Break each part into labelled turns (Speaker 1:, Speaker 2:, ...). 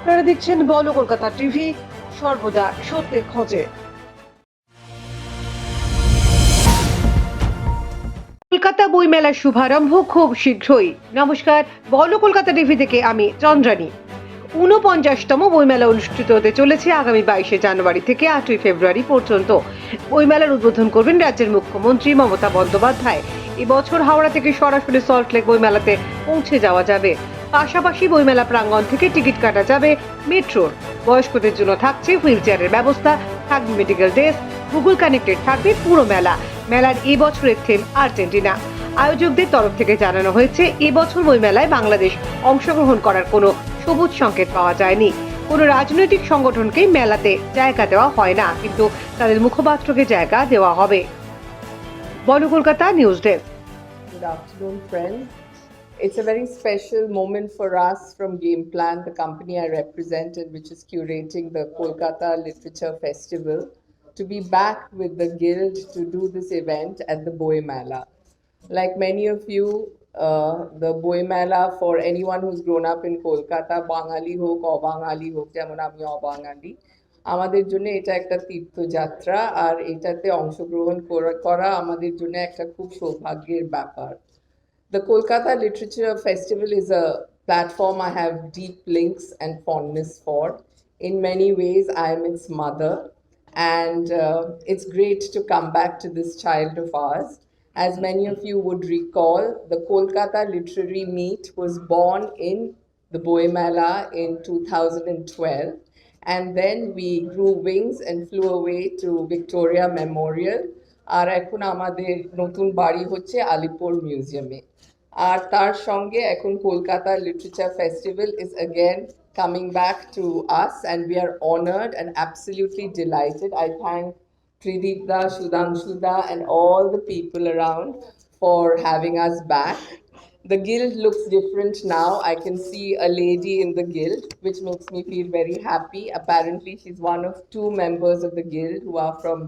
Speaker 1: আপনারা দেখছেন বলো কলকাতা টিভি, সর্বদা সত্যের খোঁজে। কলকাতা বইমেলার শুভারম্ভ খুব শীঘ্রই। নমস্কার, বলো কলকাতা টিভি থেকে আমি চন্দ্রানী। ৪৯তম বইমেলা অনুষ্ঠিত হতে চলেছে আগামী ২২শে জানুয়ারি থেকে ৮ই ফেব্রুয়ারি পর্যন্ত। বইমেলার উদ্বোধন করবেন রাজ্যের মুখ্যমন্ত্রী মমতা বন্দ্যোপাধ্যায়। এবছর হাওড়া থেকে সরাসরি সল্টলেক বইমেলাতে পৌঁছে যাওয়া যাবে। পাশাপাশি বইমেলা প্রাঙ্গণ থেকে টিকিট কাটা যাবে মেট্রোর। বয়স্কদের জন্য থাকছে হুইল চেয়ারের ব্যবস্থা, থাকবে মেডিকেল ডেস্ক, গুগল কানেক্টেড থাকবে পুরো মেলা। মেলার এবছরের থিম আর্জেন্টিনা। আয়োজকদের তরফ থেকে জানানো হয়েছে, এবছর বইমেলায় বাংলাদেশ অংশগ্রহণ করার কোনো সবুজ সংকেত পাওয়া যায়নি। কোনো রাজনৈতিক সংগঠনকে মেলাতে জায়গা দেওয়া হয় না, কিন্তু তাদের মুখপাত্রকে জায়গা দেওয়া হবে। বলো Kolkata news desk.
Speaker 2: Good afternoon, friends. It's a very special moment for us from Game Plan, the company I represent and which is curating the Kolkata Literature Festival, to be back with the Guild to do this event at the Boi Mela. Like many of you, the Boi Mela, for anyone who's grown up in Kolkata, Bangali hok, Obangali hok, যেমন আমি অবাঙালি, আমাদের জন্য এটা একটা তীর্থযাত্রা, আর এটাতে অংশগ্রহণ করা আমাদের জন্য একটা খুব সৌভাগ্যের ব্যাপার। The Kolkata Literature Festival is a platform I have deep links and fondness for. In many ways, I am its mother, and it's great to come back to this child of ours. As many of you would recall, the Kolkata Literary Meet was born in the Boi Mela in 2012, and then we grew wings and flew away to Victoria Memorial. আর এখন আমাদের নতুন বাড়ি হচ্ছে আলিপুর মিউজিয়ামে। আর তার সঙ্গে এখন Kolkata literature festival is again coming back to us, and we are honored and absolutely delighted. I thank Tridip Da, Sudhanshu Da, and all the people around for having us back. The guild looks different now. I can see a lady in the guild, which makes me feel very happy. Apparently, she's one of 2 members of the guild who are from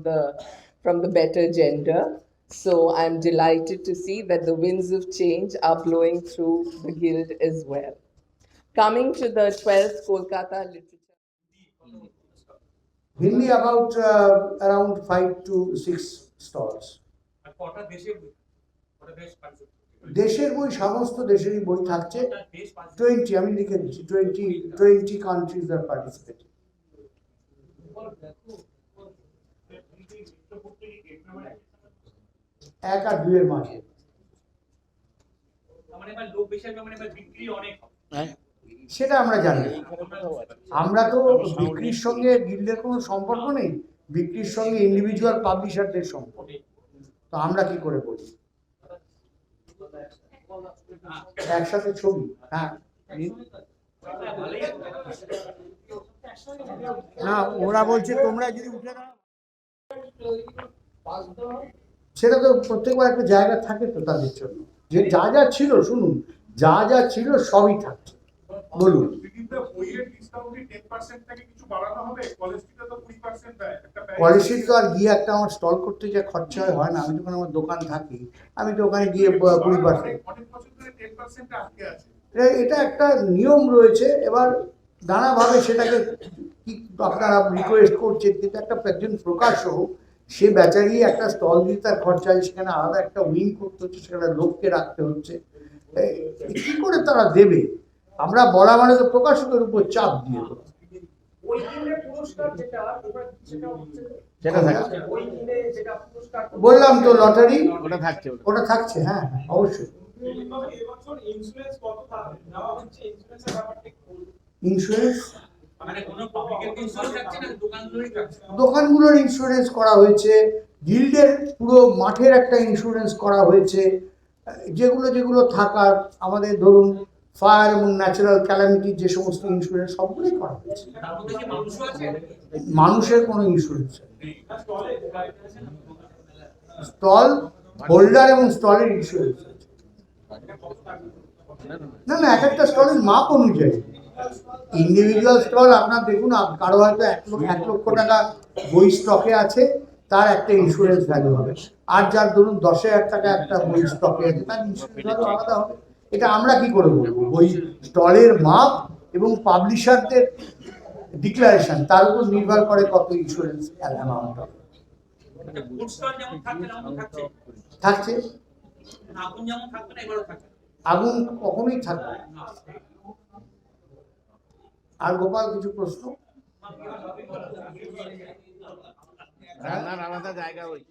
Speaker 2: the better gender. So I'm delighted to see that the winds of change are blowing through the guild as well. Coming to the 12th Kolkata Literature.
Speaker 3: Hindi about around 5 to 6 stalls. দেশের বই সমস্ত দেশেরই বই থাকছে। 20 আমি লিখে দিচ্ছি, 20 countries are participating. এক আর দুইয়ের মাঝে সেটা আমরা জানি। আমরা তো বিক্রির সঙ্গে গিল্ডের কোনো সম্পর্ক নেই, বিক্রির সঙ্গে ইন্ডিভিজুয়াল পাবলিশারদের সম্পর্ক। তো আমরা কি করে বলি একসাথে ছবি? হ্যাঁ, না ওরা বলছে তোমরা যদি উঠে না, সেটা তো প্রত্যেকবার একটা জায়গা থাকে তো তাদের জন্য, যে যা যা ছিল, শুনুন, যা যা ছিল সবই থাকছে। বলুন, কলেজ স্ট্রিট তো আর গিয়ে একটা আমার স্টল করতে যা খরচা হয় না। আমি যখন আমার দোকান থাকি, আমি তো ওখানে গিয়ে 20%, এটা একটা নিয়ম রয়েছে। এবার নানাভাবে সেটাকে কি আপনারা রিকোয়েস্ট করছেন, কিন্তু একটা একজন প্রকাশক, সে বেচারি একটা স্টল দিয়ে তার খরচা, সেখানে আলাদা একটা উইং করতে হচ্ছে, সেখানে লোককে রাখতে হচ্ছে, কি করে তারা দেবে? আমরা বলা মানে তো প্রকাশকের উপর চাপ দিয়ে দেবো। বললাম তো লটারি, ওটা থাকছে। হ্যাঁ হ্যাঁ, অবশ্যই। ইন্স্যুরেন্স দোকানগুলোর ইন্স্যুরেন্স করা হয়েছে, গিল্ডের পুরো মাঠের একটা ইন্স্যুরেন্স করা হয়েছে, যেগুলো যেগুলো থাকার, আমাদের ধরুন ফায়ার এবং ন্যাচারাল ক্যালামিটি যে সমস্ত ইন্স্যুরেন্স, সবগুলোই করা হয়েছে। মানুষের কোনো ইন্স্যুরেন্স, স্টল হোল্ডার এবং স্টলের ইন্স্যুরেন্স না, না, এক একটা স্টলের মাপ অনুযায়ী। ইন্ডিভিজুয়াল স্টল আপনার দেখুন, কারো হয়তো 1 লক্ষ টাকা বই স্টকে আছে, তার একটা ইন্স্যুরেন্স ভ্যালু হবে, আর যার ধরুন 10,000 টাকা একটা বই স্টকে আছে, তার ইন্স্যুরেন্স ভ্যালু আলাদা হবে। এটা আমরা কি করে বলবো? বই স্টলের মাপ এবং পাবলিশারদের ডিক্লারেশন তার উপর নির্ভর করে কত ইন্স্যুরেন্স অ্যামাউন্ট হবে।
Speaker 4: ফুড স্টল যেমন থাকছে তেমন থাকছে,
Speaker 3: থাকছে,
Speaker 4: আগুন যেমন থাকবে না এবারও থাকবে।
Speaker 3: আগুন কখনোই থাকবে। আর গোপাল কিছু প্রশ্ন?
Speaker 5: রান্নার আলাদা জায়গা ওই